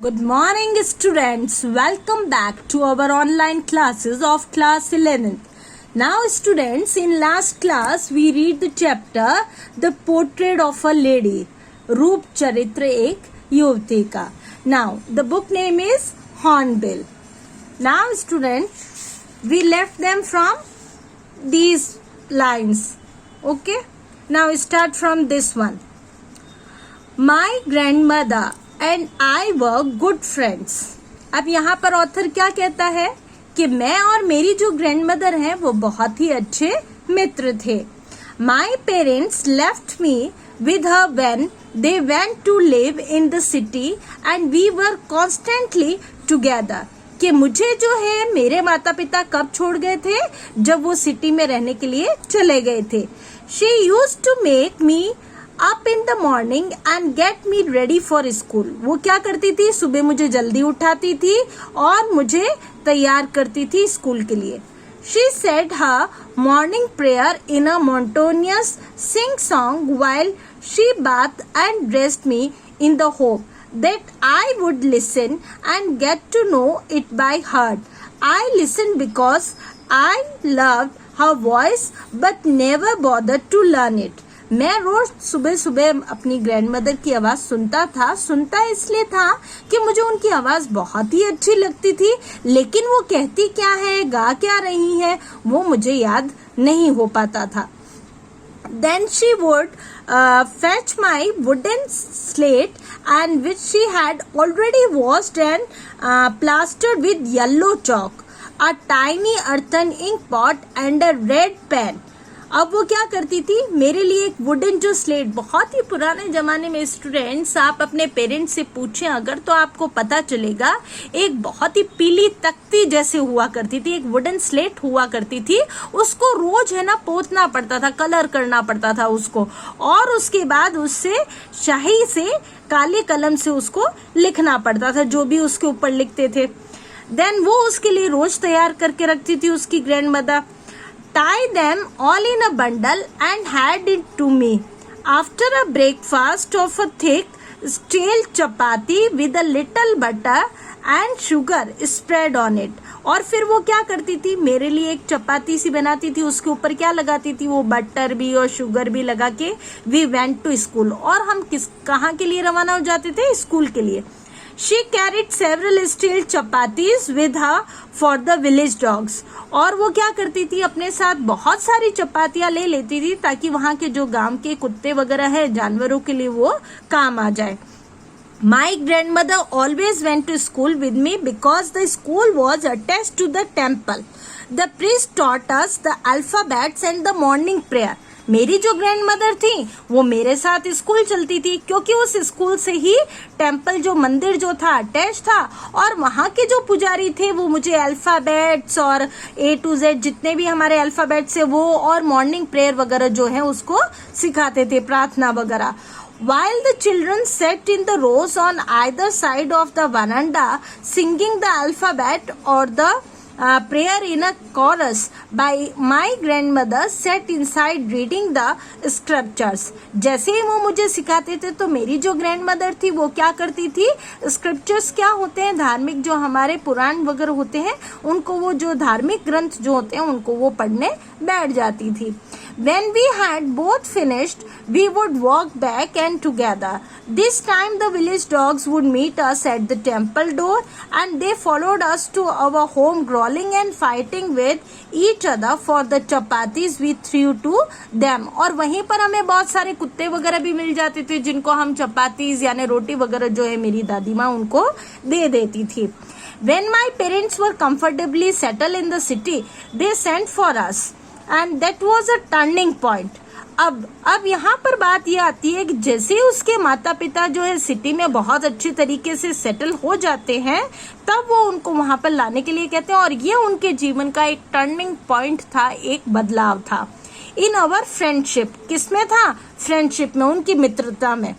Good morning, students. Welcome back to our online classes of class 11th. Now, students, in last class we read the chapter The Portrait of a Lady, रूप चरित्र एक युवती का. Now, the book name is Hornbill. Now, students, we left them from these lines. Okay? Now, start from this one. My grandmother and I were good friends. अब यहाँ पर author क्या कहता है कि मैं और मेरी जो ग्रैंडमदर हैं वो बहुत ही अच्छे मित्र थे. My parents left me with her when they went to live in the city and we were constantly together. कि मुझे जो है मेरे माता पिता कब छोड़ गए थे, जब वो सिटी में रहने के लिए चले गए थे. She used to make me up in the morning and get me ready for school. वो क्या करती थी, सुबह मुझे जल्दी उठाती थी और मुझे तैयार करती थी स्कूल के लिए. She said her morning prayer in a monotonous sing song while she bath and dressed me in the hope that I would listen and get to know it by heart. I listened because I loved her voice but never bothered to learn it. मैं रोज सुबह सुबह अपनी grandmother की आवाज सुनता इसलिए था कि मुझे उनकी आवाज बहुत ही अच्छी लगती थी, लेकिन वो कहती क्या है, गा क्या रही है, वो मुझे याद नहीं हो पाता था. Then she would fetch my wooden slate and which she had already washed and plastered with yellow chalk, a tiny earthen ink pot and a red pen. अब वो क्या करती थी, मेरे लिए एक वुडन जो स्लेट, बहुत ही पुराने जमाने में स्टूडेंट्स आप अपने पेरेंट्स से पूछें अगर तो आपको पता चलेगा, एक बहुत ही पीली तख्ती जैसे हुआ करती थी, एक वुडन स्लेट हुआ करती थी. उसको रोज है ना पोतना पड़ता था, कलर करना पड़ता था उसको, और उसके बाद उससे शाही से काले कलम से उसको लिखना पड़ता था जो भी उसके ऊपर लिखते थे. देन वो उसके लिए रोज तैयार करके रखती थी उसकी grandmother. Tie them all in a bundle and hand it to me. After a breakfast of a thick stale chapati with a little butter and sugar spread on it. और फिर वो क्या करती थी, मेरे लिए एक चपाती सी बनाती थी, उसके ऊपर क्या लगाती थी, वो बटर भी और शुगर भी लगा के we went to school. और हम कहाँ के लिए रवाना हो जाते थे, स्कूल के लिए. She carried several steel chapatis with her for the village dogs. और वो क्या करती थी, अपने साथ बहुत सारी चपातियां ले लेती थी ताकि वहाँ के जो गांव के कुत्ते वगैरह है, जानवरों के लिए वो काम आ जाए. My grandmother always went to school with me because the school was attached to the temple. The priest taught us the alphabets and the morning prayer. मेरी जो ग्रैंडमदर थी वो मेरे साथ स्कूल चलती थी क्योंकि उस स्कूल से ही टेम्पल जो मंदिर जो था अटैच था, और वहाँ के जो पुजारी थे वो मुझे अल्फाबेट्स और A to Z जितने भी हमारे अल्फाबेट्स है वो और मॉर्निंग प्रेयर वगैरह जो है उसको सिखाते थे, प्रार्थना वगैरह. While the children sat in the rows on either side of the veranda singing the alphabet or the prayer in a chorus, by my grandmother sat inside reading the scriptures. जैसे ही वो मुझे सिखाते थे तो मेरी जो ग्रैंडमदर थी वो क्या करती थी, स्क्रिप्चर्स क्या होते हैं, धार्मिक जो हमारे पुराण वगैरह होते हैं उनको, वो जो धार्मिक ग्रंथ जो होते हैं उनको वो पढ़ने बैठ जाती थी. When we had both finished, we would walk back and together. This time the village dogs would meet us at the temple door and they followed us to our home growling and fighting with each other for the chapatis we threw to them. और वहीं पर हमें बहुत सारे कुत्ते वगैरह भी मिल जाते थे जिनको हम चपातीज यानी रोटी वगैरह जो है मेरी दादी माँ उनको दे देती थी. When my parents were comfortably settled in the city, they sent for us. And that was a turning point. अब यहाँ पर बात ये आती है कि जैसे उसके माता पिता जो है सिटी में बहुत अच्छे तरीके से सेटल हो जाते हैं तब वो उनको वहाँ पर लाने के लिए कहते हैं, और ये उनके जीवन का एक टर्निंग पॉइंट था, एक बदलाव था. इन अवर फ्रेंडशिप, किसमें था, फ्रेंडशिप में, उनकी मित्रता में.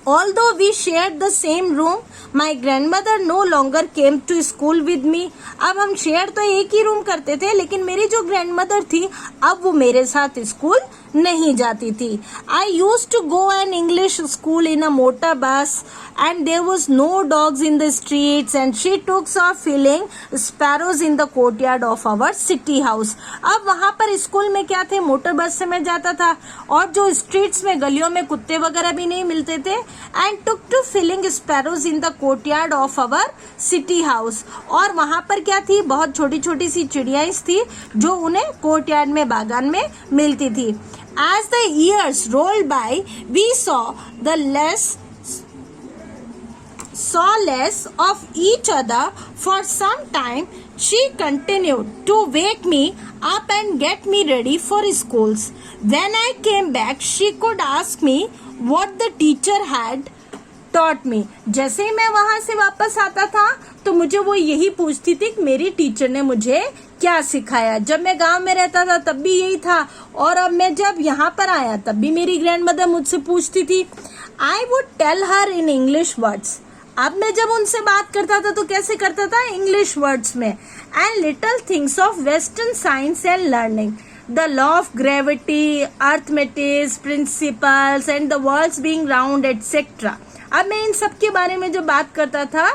Although we shared the same room, my grandmother no longer came to school with me. अब हम शेयर तो एक ही रूम करते थे लेकिन मेरी जो ग्रैंडमदर थी अब वो मेरे साथ स्कूल नहीं जाती थी। I use to go an English school in a motor bus and there was no dogs in the streets and she tooks of feeling sparrows in the courtyard of our city house. अब वहां पर school में क्या थे, motor बस से मैं जाता था और जो स्ट्रीट्स में गलियों में कुत्ते वगैरह भी नहीं मिलते थे। And took to feeling sparrows in the courtyard of our city house, और वहां पर क्या थी, बहुत छोटी छोटी सी चिड़ियाएं थी जो उन्हें कोर्टयार्ड में बागान में मिलती थी। As the years rolled by, we saw less of each other. For some time, she continued to wake me up and get me ready for schools. When I came back, she could ask me what the teacher had taught me. जैसे ही मैं वहां से वापस आता था तो मुझे वो यही पूछती थी कि मेरी टीचर ने मुझे क्या सिखाया। जब मैं गांव में रहता था तब भी यही था, और अब मैं जब यहाँ पर आया तब भी मेरी ग्रैंडमदर मुझसे पूछती थी। I would tell her in English words. अब मैं जब उनसे बात करता था तो कैसे करता था, इंग्लिश वर्ड्स में। And little things of western science and learning, the law of gravity, arithmetic principles and the world's being round etc. अब मैं इन सब के बारे में जो बात करता था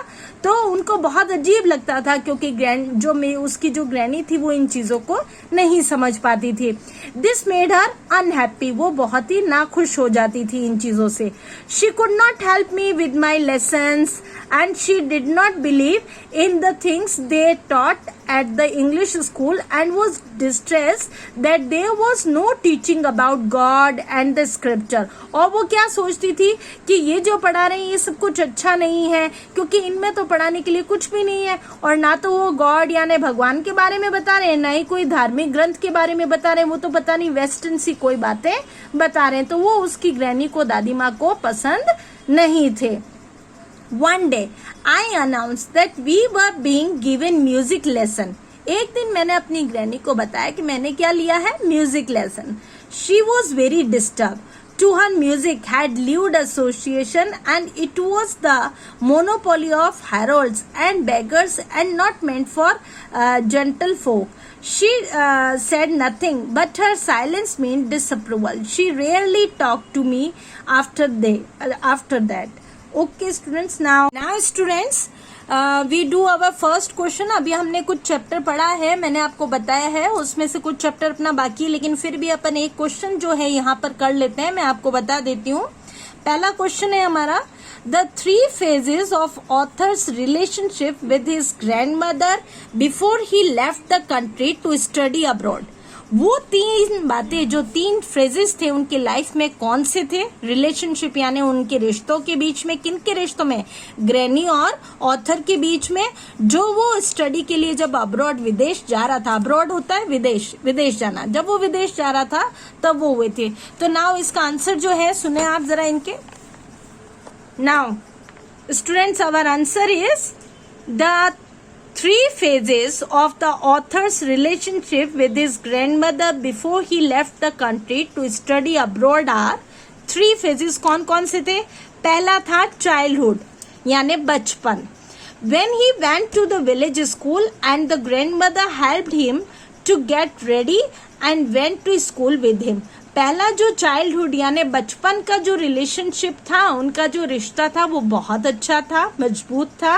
तो उनको बहुत अजीब लगता था, क्योंकि उसकी जो ग्रैनी थी वो इन चीजों को नहीं समझ पाती थी। दिस मेड हर अनहैप्पी, वो बहुत ही नाखुश हो जाती थी इन चीजों से। She could not help me with my lessons and she did not believe in the things they taught at the English school and was distressed that there was no teaching about God and the scripture. और वो क्या सोचती थी कि ये जो पढ़ा रहे हैं ये सब कुछ अच्छा नहीं है, क्योंकि इनमें तो पढ़ाने के लिए कुछ भी नहीं है, और ना तो वो गॉड यानी भगवान के बारे में बता रहे हैं, ना ही कोई धार्मिक ग्रंथ के बारे में बता रहे हैं, वो तो पता नहीं वेस्टर्न सी कोई बातें बता रहे हैं। तो वो उसकी ग्रैनी को, दादी माँ को पसंद नहीं थे। One day, I announced that we were being given music lesson. एक दिन मैंने अपनी ग्रैनी को बताया कि मैंने क्या लिया है, music lesson. She was very disturbed. To her, music had lewd association and it was the monopoly of heralds and beggars and not meant for gentle folk. She said nothing, but her silence meant disapproval. She rarely talked to me after that. Okay students, now students we do our first question. अभी हमने कुछ chapter पढ़ा है, मैंने आपको बताया है, उसमें से कुछ चैप्टर अपना बाकी है, लेकिन फिर भी अपन एक क्वेश्चन जो है यहाँ पर कर लेते हैं। मैं आपको बता देती हूँ। पहला क्वेश्चन है हमारा, the 3 phases of author's relationship with his grandmother before he left the country to study abroad. वो 3 बातें, जो 3 फ्रेजेस थे उनके लाइफ में, कौन से थे, रिलेशनशिप यानी उनके रिश्तों के बीच में, किन के रिश्तों में, ग्रैनी और ऑथर के बीच में, जो वो स्टडी के लिए जब अब्रॉड, विदेश जा रहा था। अब्रॉड होता है विदेश जाना, जब वो विदेश जा रहा था तब वो हुए थे। तो नाउ इसका आंसर जो है सुने आप जरा इनके। Now students, our answer is the 3 phases of the author's relationship with his grandmother before he left the country to study abroad are 3 phases. कौन कौन से थे? पहला था childhood यानी बचपन, when he went to the village school and the grandmother helped him to get ready and went to school with him. पहला जो चाइल्डहुड यानी बचपन का जो रिलेशनशिप था, उनका जो रिश्ता था वो बहुत अच्छा था, मजबूत था,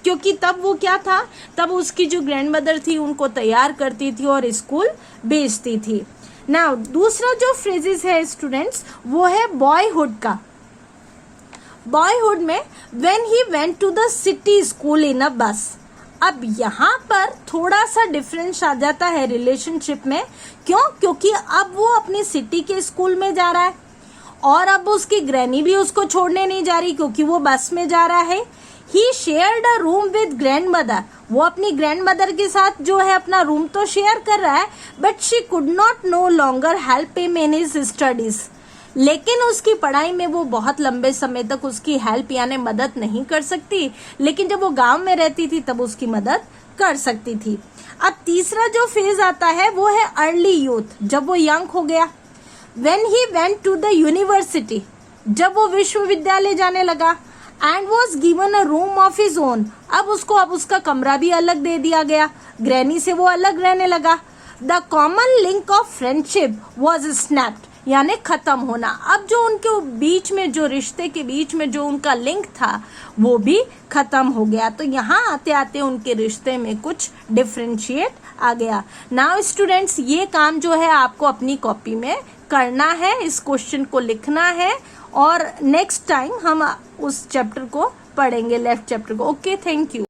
क्योंकि तब वो क्या था, तब उसकी जो ग्रैंडमदर थी उनको तैयार करती थी और स्कूल भेजती थी। नाउ दूसरा जो फ्रेजेस है स्टूडेंट्स वो है बॉयहुड का। बॉयहुड में when he went to the city school in a bus. अब यहाँ पर थोड़ा सा डिफरेंस आ जाता है रिलेशनशिप में। क्यों? क्योंकि अब वो अपनी सिटी के स्कूल में जा रहा है और अब उसकी ग्रैनी भी उसको छोड़ने नहीं जा रही क्योंकि वो बस में जा रहा है। He shared a room with grandmother. वो अपनी ग्रैंड मदर के साथ जो है अपना रूम तो शेयर कर रहा है, but she could not know longer help him in his studies. लेकिन उसकी पढ़ाई में वो बहुत लंबे समय तक उसकी हेल्प यानी मदद नहीं कर सकती, लेकिन जब वो गांव में रहती थी तब उसकी मदद कर सकती थी। अब तीसरा जो फेज आता है वो है अर्ली यूथ, जब वो यंग हो गया। When he went to the university, जब वो विश्वविद्यालय जाने लगा। And was given a room of his own, अब उसका कमरा भी अलग दे दिया गया, ग्रैनी से वो अलग रहने लगा। The common link of friendship was snapped, यानी खत्म होना। अब जो उनके बीच में जो रिश्ते के बीच में जो उनका लिंक था वो भी खत्म हो गया। तो यहाँ आते आते उनके रिश्ते में कुछ डिफरेंशिएट आ गया। नाउ स्टूडेंट्स, ये काम जो है आपको अपनी कॉपी में करना है, इस क्वेश्चन को लिखना है और नेक्स्ट टाइम हम उस चैप्टर को पढ़ेंगे, लेफ्ट चैप्टर को। Okay, thank you.